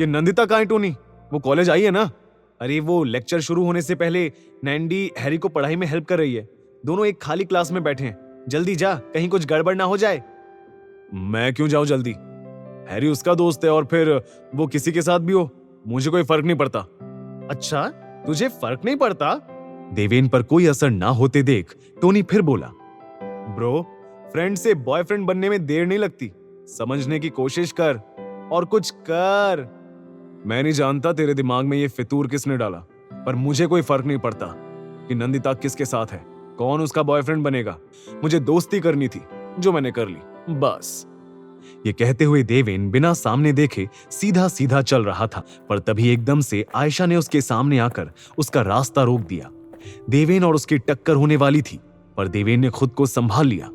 ये नंदिता कहाँ है टोनी? वो कॉलेज आई है ना? अरे वो लेक्चर शुरू होने से पहले नैंडी हैरी को पढ़ाई में हेल्प कर रही है। दोनों एक खाली क्लास में बैठे हैं। जल्दी जा, कहीं कुछ गड़बड़ ना हो जाए। मैं क्यों जाऊं जल्दी? हैरी उसका दोस्त है और फिर वो किसी के साथ भी हो, मुझे कोई फर्क नहीं पड़ता। अच्छा, तुझे फर्क नहीं पड़ता? देवेन पर कोई असर ना होते देख टोनी फिर बोला, ब्रो, फ्रेंड से बॉयफ्रेंड बनने में देर नहीं लगती। समझने की कोशिश कर और कुछ कर। मैं नहीं जानता तेरे दिमाग में ये फितूर किसने डाला, पर मुझे कोई फर्क नहीं पड़ता कि नंदिता किसके साथ है, कौन उसका बॉयफ्रेंड बनेगा। मुझे दोस्ती करनी थी, जो मैंने कर ली, बस। ये कहते हुए देवेन बिना सामने देखे सीधा सीधा चल रहा था, पर तभी एकदम से आयशा ने उसके सामने आकर उसका रास्ता रोक दिया। देवेन और उसकी टक्कर होने वाली थी, पर देवेन ने खुद को संभाल लिया।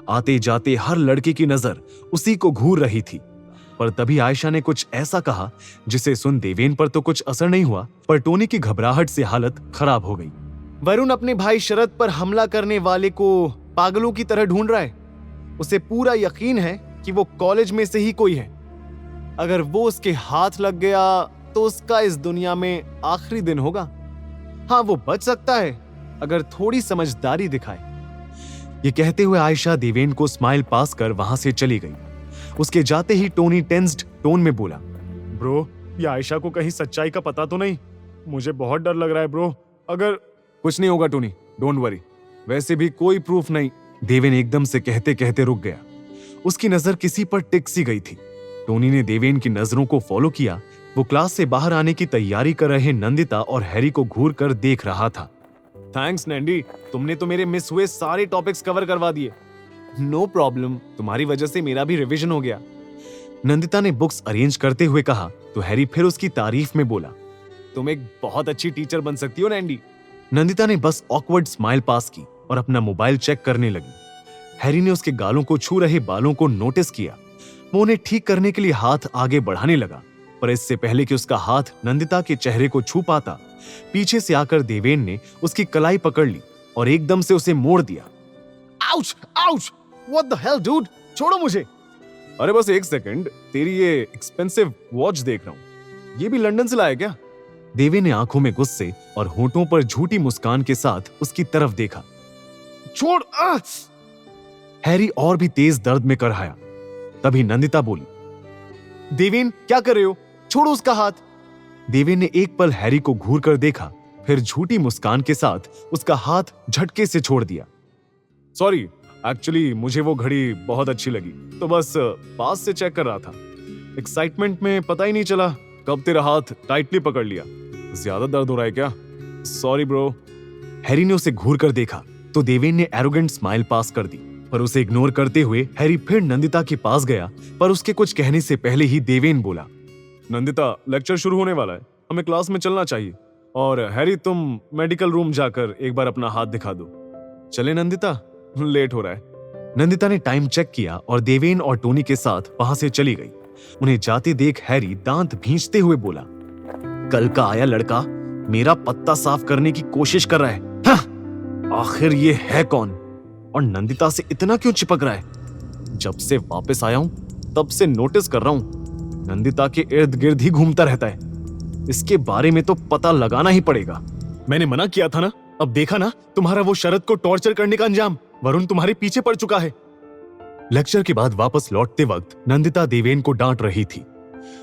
आते जाते हर लड़के की नजर उसी को घूर रही थी, पर तभी आयशा ने कुछ ऐसा कहा जिसे सुन देवेन पर तो कुछ असर नहीं हुआ, पर टोनी की घबराहट से हालत खराब हो गई। वरुण अपने भाई शरद पर हमला करने वाले को पागलों की तरह ढूंढ रहा है। उसे पूरा यकीन है कि वो कॉलेज में से ही कोई है। अगर वो उसके हाथ लग गया तो उसका इस दुनिया में आखिरी दिन होगा। हाँ, वो बच सकता है अगर थोड़ी समझदारी दिखाए। ये कहते हुए आयशा देवेन को स्माइल पास कर वहां से चली गई। उसके जाते ही टोनी टेंस्ड टोन में बोला, ब्रो, ये आयशा को कहीं सच्चाई का पता तो नहीं? मुझे बहुत डर लग रहा है ब्रो। अगर कुछ नहीं होगा टोनी, डोंट वरी, वैसे भी कोई प्रूफ नहीं। देवेन एकदम से कहते कहते रुक गया। उसकी नजर किसी पर टिक सी गई थी। टोनी ने देवेन की नजरों को फॉलो किया। वो क्लास से बाहर आने की तैयारी कर रहे नंदिता और हैरी को घूर कर देख रहा था। थैंक्स नैंडी, तुमने तो मेरे मिस हुए सारे टॉपिक्स कवर करवा दिए। नो प्रॉब्लम, तुम्हारी वजह से मेरा भी रिवीजन हो गया। नंदिता ने बुक्स अरेंज करते हुए कहा तो हैरी फिर उसकी तारीफ में बोला, तुम एक बहुत अच्छी टीचर बन सकती हो नैंडी। नंदिता ने बस ऑकवर्ड स्माइल पास की और अपना मोबाइल चेक करने लगी। हैरी ने उसके गालों को छू रहे बालों को नोटिस किया। वो उन्हें ठीक करने के लिए हाथ आगे बढ़ाने लगा, पर इससे पहले कि उसका हाथ नंदिता के चेहरे को छू पाता, पीछे से आकर देवेन ने उसकी कलाई पकड़ ली और एकदम से उसे मोड़ दिया। Ouch, ouch, what the hell dude, छोड़ो मुझे। अरे बस एक सेकंड, तेरी ये एक्सपेंसिव वॉच देख रहा हूं, ये भी लंदन से लाया क्या? देवेन ने आंखों में गुस्से और होठों पर झूठी मुस्कान के साथ उसकी तरफ देखा। छोड़। हैरी और भी तेज दर्द में करहाया। तभी नंदिता बोली, देवेन क्या कर रहे हो? छोड़ो उसका हाथ। देवेन ने एक पल हैरी को घूर कर देखा, फिर झूठी मुस्कान के साथ उसका हाथ झटके से छोड़ दिया। सॉरी, एक्चुअली मुझे वो घड़ी बहुत अच्छी लगी, तो बस पास से चेक कर रहा था। एक्साइटमेंट में पता ही नहीं चला कब तेरा हाथ टाइटली पकड़ लिया। ज्यादा दर्द हो रहा है क्या? Sorry bro. हैरी ने उसे घूर कर देखा तो देवेन ने एरोगेंट स्माइल पास कर दी, पर उसे इग्नोर करते हुए हैरी फिर नंदिता के पास गया, पर उसके कुछ कहने से पहले ही देवेन बोला, नंदिता, लेक्चर शुरू होने वाला है, हमें क्लास में चलना चाहिए। और हैरी, तुम मेडिकल रूम जाकर एक बार अपना हाथ दिखा दो। चले नंदिता, लेट हो रहा है। नंदिता ने टाइम चेक किया और देवेन और टोनी के साथ वहां से चली गई। उन्हें जाते देख हैरी दांत भींचते हुए बोला, कल का आया लड़का मेरा पत्ता साफ करने की कोशिश कर रहा है। हाँ, आखिर ये है कौन और नंदिता से इतना क्यों चिपक रहा है? जब से वापस आया हूं तब से नोटिस कर रहा हूं, नंदिता के इर्द गिर्द ही घूमता रहता है। इसके बारे में तो पता लगाना ही पड़ेगा। मैंने मना किया था ना, अब देखा ना तुम्हारा वो शरद को टॉर्चर करने का अंजाम। वरुण तुम्हारे पीछे पड़ चुका है। लेक्चर के बाद वापस लौटते वक्त नंदिता देवेन को डांट रही थी।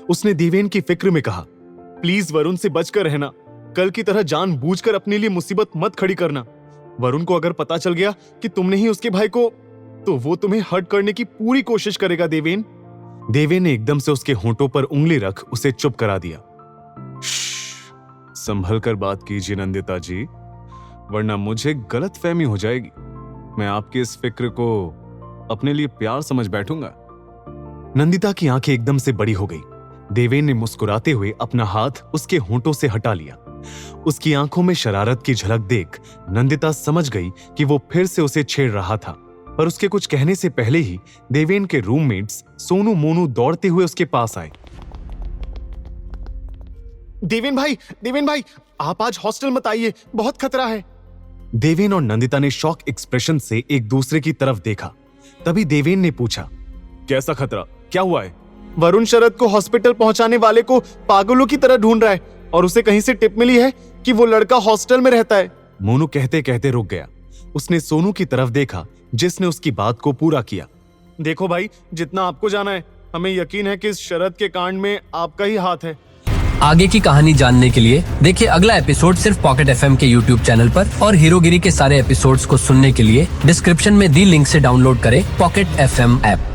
उसने देवेन की फिक्र में कहा, प्लीज वरुण से बचकर रहना, कल की तरह जानबूझकर अपने लिए मुसीबत मत खड़ी करना। वरुण को अगर पता चल गया कि तुमने ही उसके भाई को, तो वो तुम्हें हर्ट करने की पूरी कोशिश करेगा देवेन। देवेन ने एकदम से उसके होंठों पर उंगली रख उसे चुप करा दिया। संभल कर बात कीजिए नंदिता जी, वरना मुझे गलतफहमी हो जाएगी। मैं आपकी इस फिक्र को अपने लिए प्यार समझ बैठूंगा। नंदिता की आंखें एकदम से बड़ी हो गई। देवेन ने मुस्कुराते हुए अपना हाथ उसके होंठों से हटा लिया। उसकी आंखों में शरारत की झलक देख नंदिता समझ गई कि वो फिर से उसे छेड़ रहा था, पर उसके कुछ कहने से पहले ही देवेन के रूममेट्स सोनू मोनू दौड़ते हुए उसके पास आए। देवेन भाई, आप आज हॉस्टल मत आइए, बहुत खतरा है। देवेन और नंदिता ने शॉक एक्सप्रेशन से एक दूसरे की तरफ देखा। तभी देवेन ने पूछा, कैसा खतरा, क्या हुआ है? वरुण शरद को हॉस्पिटल पहुंचाने वाले को पागलों की तरह ढूंढ रहा है और उसे कहीं से टिप मिली है कि वो लड़का हॉस्टल में रहता है। मोनू कहते कहते रुक गया। उसने सोनू की तरफ देखा जिसने उसकी बात को पूरा किया। देखो भाई, जितना आपको जाना है, हमें यकीन है कि इस शरद के कांड में आपका ही हाथ है। आगे की कहानी जानने के लिए देखिए अगला एपिसोड सिर्फ पॉकेट एफएम के यूट्यूब चैनल पर, और हीरोगिरी के सारे एपिसोड्स को सुनने के लिए डिस्क्रिप्शन में दी लिंक से डाउनलोड करें पॉकेट एफएम ऐप।